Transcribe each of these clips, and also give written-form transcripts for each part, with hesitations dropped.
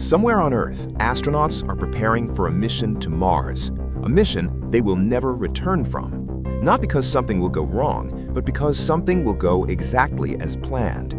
Somewhere on Earth, astronauts are preparing for a mission to Mars, a mission they will never return from. Not because something will go wrong, but because something will go exactly as planned.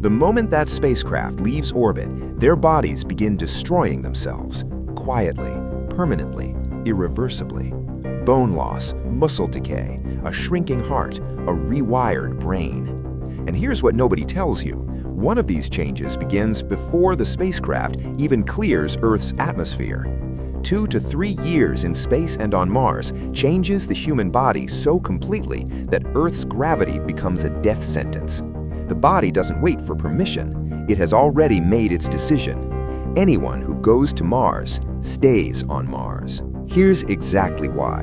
The moment that spacecraft leaves orbit, their bodies begin destroying themselves, quietly, permanently, irreversibly. Bone loss, muscle decay, a shrinking heart, a rewired brain. And here's what nobody tells you. One of these changes begins before the spacecraft even clears Earth's atmosphere. 2 to 3 years in space and on Mars changes the human body so completely that Earth's gravity becomes a death sentence. The body doesn't wait for permission. It has already made its decision. Anyone who goes to Mars stays on Mars. Here's exactly why.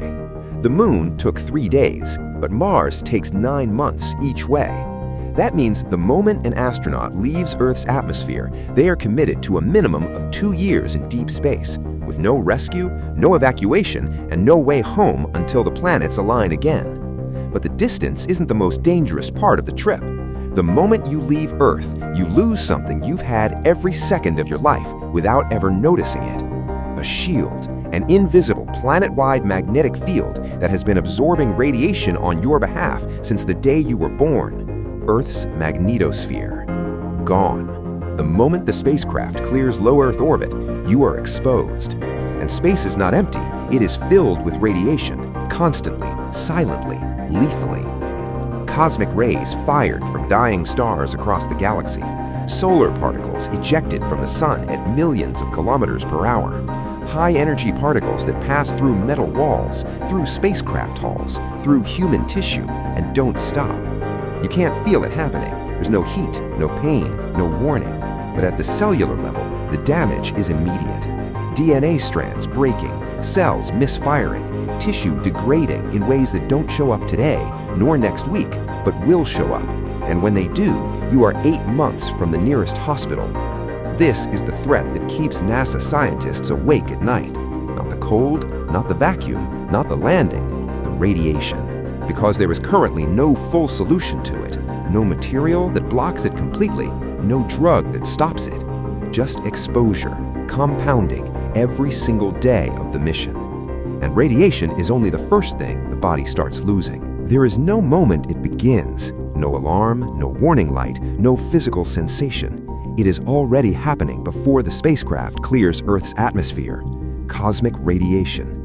The Moon took 3 days, but Mars takes 9 months each way. That means the moment an astronaut leaves Earth's atmosphere, they are committed to a minimum of 2 years in deep space, with no rescue, no evacuation, and no way home until the planets align again. But the distance isn't the most dangerous part of the trip. The moment you leave Earth, you lose something you've had every second of your life without ever noticing it. A shield, an invisible planet-wide magnetic field that has been absorbing radiation on your behalf since the day you were born. Earth's magnetosphere. Gone. The moment the spacecraft clears low Earth orbit, you are exposed. And space is not empty. It is filled with radiation, constantly, silently, lethally. Cosmic rays fired from dying stars across the galaxy. Solar particles ejected from the sun at millions of kilometers per hour. High-energy particles that pass through metal walls, through spacecraft hulls, through human tissue, and don't stop. You can't feel it happening. There's no heat, no pain, no warning. But at the cellular level, the damage is immediate. DNA strands breaking, cells misfiring, tissue degrading in ways that don't show up today, nor next week, but will show up. And when they do, you are 8 months from the nearest hospital. This is the threat that keeps NASA scientists awake at night. Not the cold, not the vacuum, not the landing, the radiation. Because there is currently no full solution to it, no material that blocks it completely, no drug that stops it. Just exposure, compounding every single day of the mission. And radiation is only the first thing the body starts losing. There is no moment it begins, no alarm, no warning light, no physical sensation. It is already happening before the spacecraft clears Earth's atmosphere. Cosmic radiation.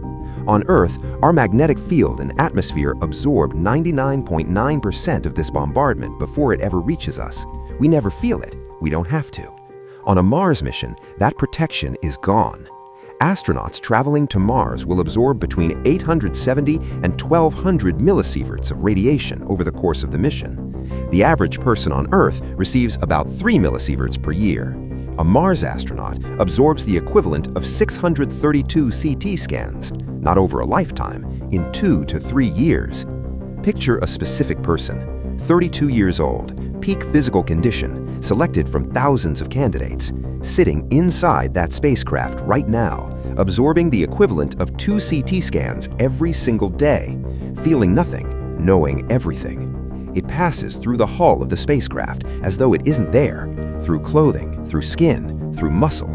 On Earth, our magnetic field and atmosphere absorb 99.9% of this bombardment before it ever reaches us. We never feel it. We don't have to. On a Mars mission, that protection is gone. Astronauts traveling to Mars will absorb between 870 and 1200 millisieverts of radiation over the course of the mission. The average person on Earth receives about 3 millisieverts per year. A Mars astronaut absorbs the equivalent of 632 CT scans, not over a lifetime, in 2 to 3 years. Picture a specific person, 32 years old, peak physical condition, selected from thousands of candidates, sitting inside that spacecraft right now, absorbing the equivalent of 2 CT scans every single day, feeling nothing, knowing everything. It passes through the hull of the spacecraft as though it isn't there, through clothing, through skin, through muscle.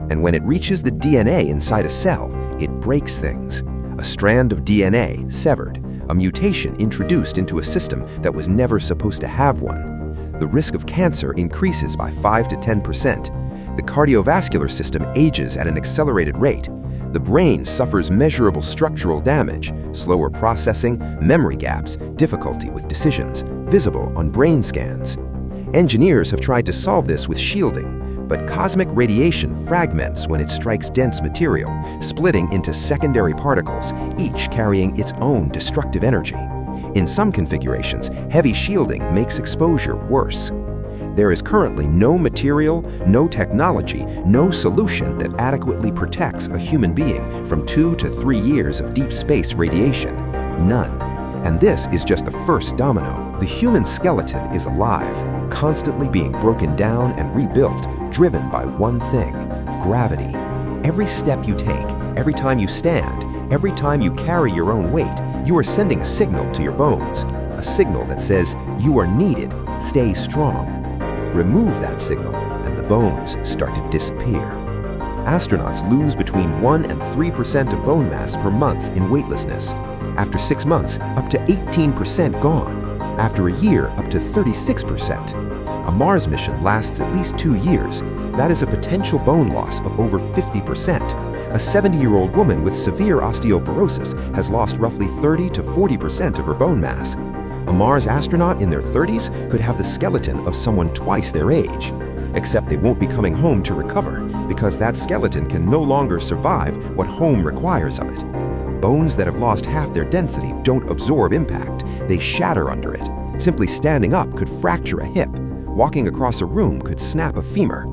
And when it reaches the DNA inside a cell, it breaks things. A strand of DNA severed, a mutation introduced into a system that was never supposed to have one. The risk of cancer increases by 5 to 10%. The cardiovascular system ages at an accelerated rate. The brain suffers measurable structural damage, slower processing, memory gaps, difficulty with decisions, visible on brain scans. Engineers have tried to solve this with shielding, but cosmic radiation fragments when it strikes dense material, splitting into secondary particles, each carrying its own destructive energy. In some configurations, heavy shielding makes exposure worse. There is currently no material, no technology, no solution that adequately protects a human being from 2 to 3 years of deep space radiation. None. And this is just the first domino. The human skeleton is alive, constantly being broken down and rebuilt, driven by one thing: gravity. Every step you take, every time you stand, every time you carry your own weight, you are sending a signal to your bones. A signal that says, you are needed, stay strong. Remove that signal, and the bones start to disappear. Astronauts lose between 1 and 3% of bone mass per month in weightlessness. After 6 months, up to 18% gone. After a year, up to 36%. A Mars mission lasts at least 2 years. That is a potential bone loss of over 50%. A 70-year-old woman with severe osteoporosis has lost roughly 30 to 40% of her bone mass. A Mars astronaut in their 30s could have the skeleton of someone twice their age. Except they won't be coming home to recover, because that skeleton can no longer survive what home requires of it. Bones that have lost half their density don't absorb impact, they shatter under it. Simply standing up could fracture a hip. Walking across a room could snap a femur.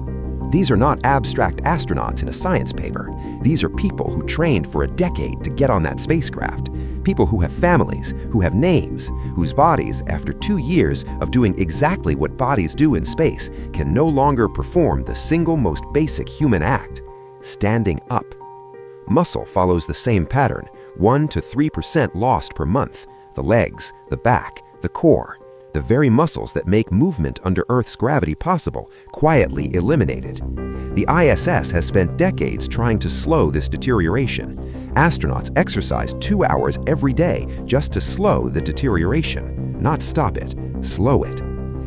These are not abstract astronauts in a science paper. These are people who trained for a decade to get on that spacecraft. People who have families, who have names, whose bodies, after 2 years of doing exactly what bodies do in space, can no longer perform the single most basic human act, standing up. Muscle follows the same pattern, 1 to 3% lost per month. The legs, the back, the core, the very muscles that make movement under Earth's gravity possible, quietly eliminated. The ISS has spent decades trying to slow this deterioration. Astronauts exercise 2 hours every day just to slow the deterioration, not stop it, slow it.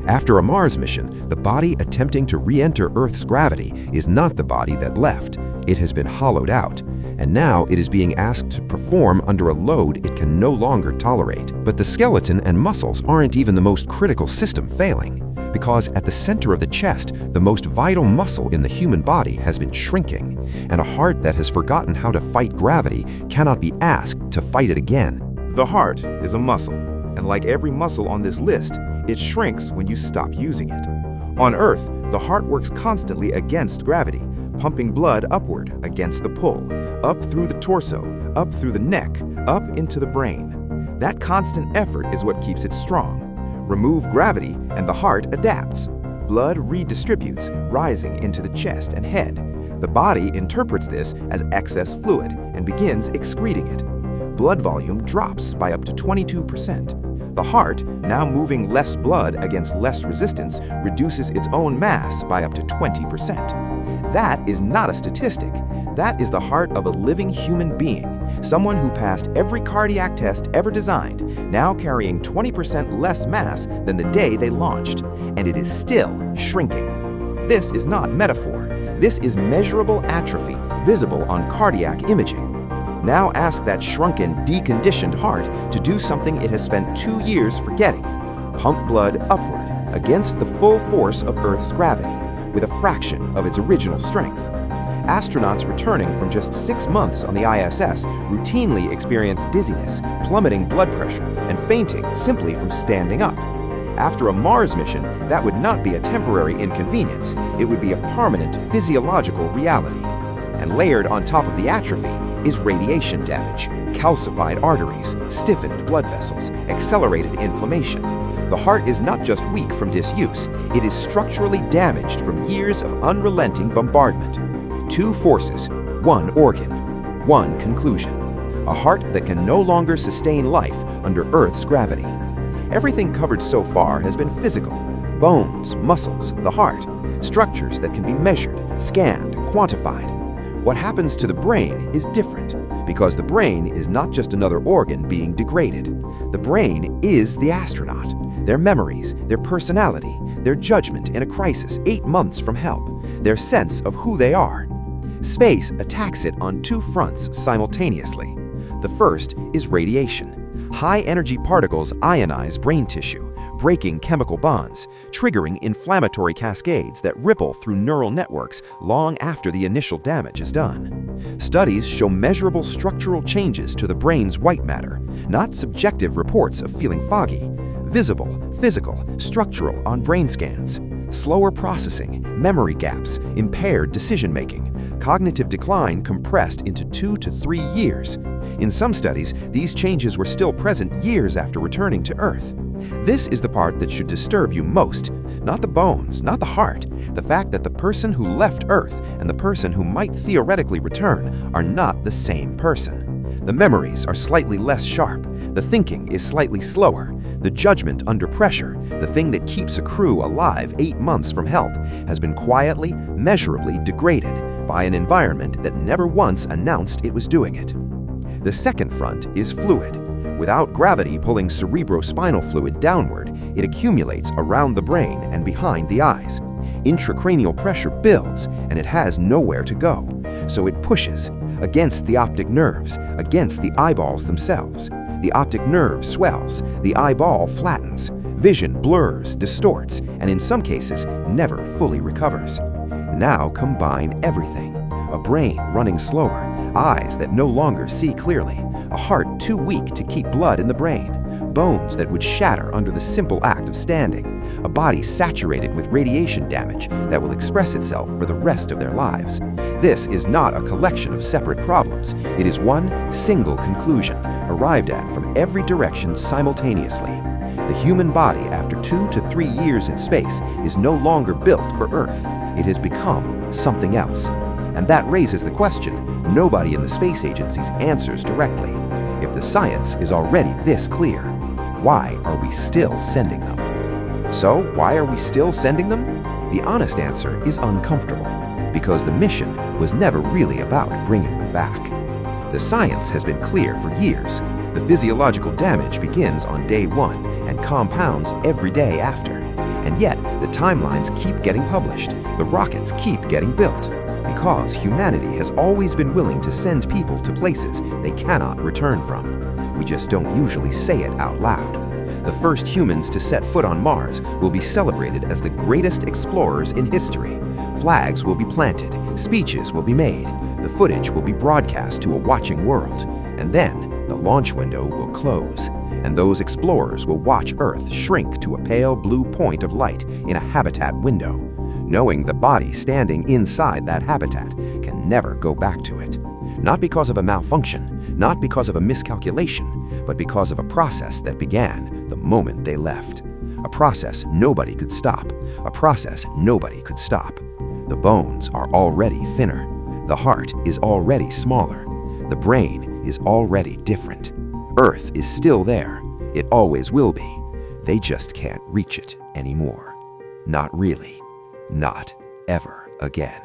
After a Mars mission, the body attempting to re-enter Earth's gravity is not the body that left. It has been hollowed out, and now it is being asked to perform under a load it can no longer tolerate. But the skeleton and muscles aren't even the most critical system failing, because at the center of the chest, the most vital muscle in the human body has been shrinking, and a heart that has forgotten how to fight gravity cannot be asked to fight it again. The heart is a muscle, and like every muscle on this list, it shrinks when you stop using it. On Earth, the heart works constantly against gravity, pumping blood upward against the pull, up through the torso, up through the neck, up into the brain. That constant effort is what keeps it strong. Remove gravity and the heart adapts. Blood redistributes, rising into the chest and head. The body interprets this as excess fluid and begins excreting it. Blood volume drops by up to 22%. The heart, now moving less blood against less resistance, reduces its own mass by up to 20%. That is not a statistic. That is the heart of a living human being, someone who passed every cardiac test ever designed, now carrying 20% less mass than the day they launched, and it is still shrinking. This is not metaphor. This is measurable atrophy, visible on cardiac imaging. Now ask that shrunken, deconditioned heart to do something it has spent 2 years forgetting. Pump blood upward against the full force of Earth's gravity, with a fraction of its original strength. Astronauts returning from just 6 months on the ISS routinely experience dizziness, plummeting blood pressure, and fainting simply from standing up. After a Mars mission, that would not be a temporary inconvenience. It would be a permanent physiological reality. And layered on top of the atrophy is radiation damage, calcified arteries, stiffened blood vessels, accelerated inflammation. The heart is not just weak from disuse, it is structurally damaged from years of unrelenting bombardment. 2 forces, 1 organ, 1 conclusion. A heart that can no longer sustain life under Earth's gravity. Everything covered so far has been physical: bones, muscles, the heart, structures that can be measured, scanned, quantified. What happens to the brain is different, because the brain is not just another organ being degraded. The brain is the astronaut, their memories, their personality, their judgment in a crisis 8 months from help, their sense of who they are. Space attacks it on 2 fronts simultaneously. The first is radiation. High-energy particles ionize brain tissue, breaking chemical bonds, triggering inflammatory cascades that ripple through neural networks long after the initial damage is done. Studies show measurable structural changes to the brain's white matter, not subjective reports of feeling foggy. Visible, physical, structural on brain scans. Slower processing, memory gaps, impaired decision-making, cognitive decline compressed into 2 to 3 years. In some studies, these changes were still present years after returning to Earth. This is the part that should disturb you most. Not the bones, not the heart. The fact that the person who left Earth and the person who might theoretically return are not the same person. The memories are slightly less sharp. The thinking is slightly slower. The judgment under pressure, the thing that keeps a crew alive 8 months from help, has been quietly, measurably degraded by an environment that never once announced it was doing it. The second front is fluid. Without gravity pulling cerebrospinal fluid downward, it accumulates around the brain and behind the eyes. Intracranial pressure builds, and it has nowhere to go, so it pushes against the optic nerves, against the eyeballs themselves. The optic nerve swells, the eyeball flattens, vision blurs, distorts, and in some cases never fully recovers. Now combine everything: a brain running slower, eyes that no longer see clearly, a heart too weak to keep blood in the brain, bones that would shatter under the simple act of standing, a body saturated with radiation damage that will express itself for the rest of their lives. This is not a collection of separate problems. It is one single conclusion, arrived at from every direction simultaneously. The human body, after 2 to 3 years in space, is no longer built for Earth. It has become something else. And that raises the question nobody in the space agencies answers directly. If the science is already this clear, why are we still sending them? So, why are we still sending them? The honest answer is uncomfortable, because the mission was never really about bringing them back. The science has been clear for years. The physiological damage begins on day 1 and compounds every day after. And yet, the timelines keep getting published, the rockets keep getting built, because humanity has always been willing to send people to places they cannot return from. We just don't usually say it out loud. The first humans to set foot on Mars will be celebrated as the greatest explorers in history. Flags will be planted, speeches will be made, the footage will be broadcast to a watching world, and then the launch window will close, and those explorers will watch Earth shrink to a pale blue point of light in a habitat window, knowing the body standing inside that habitat can never go back to it. Not because of a malfunction, not because of a miscalculation, but because of a process that began the moment they left. A process nobody could stop, a process nobody could stop. The bones are already thinner, the heart is already smaller, the brain is already different. Earth is still there, it always will be. They just can't reach it anymore. Not really. Not ever again.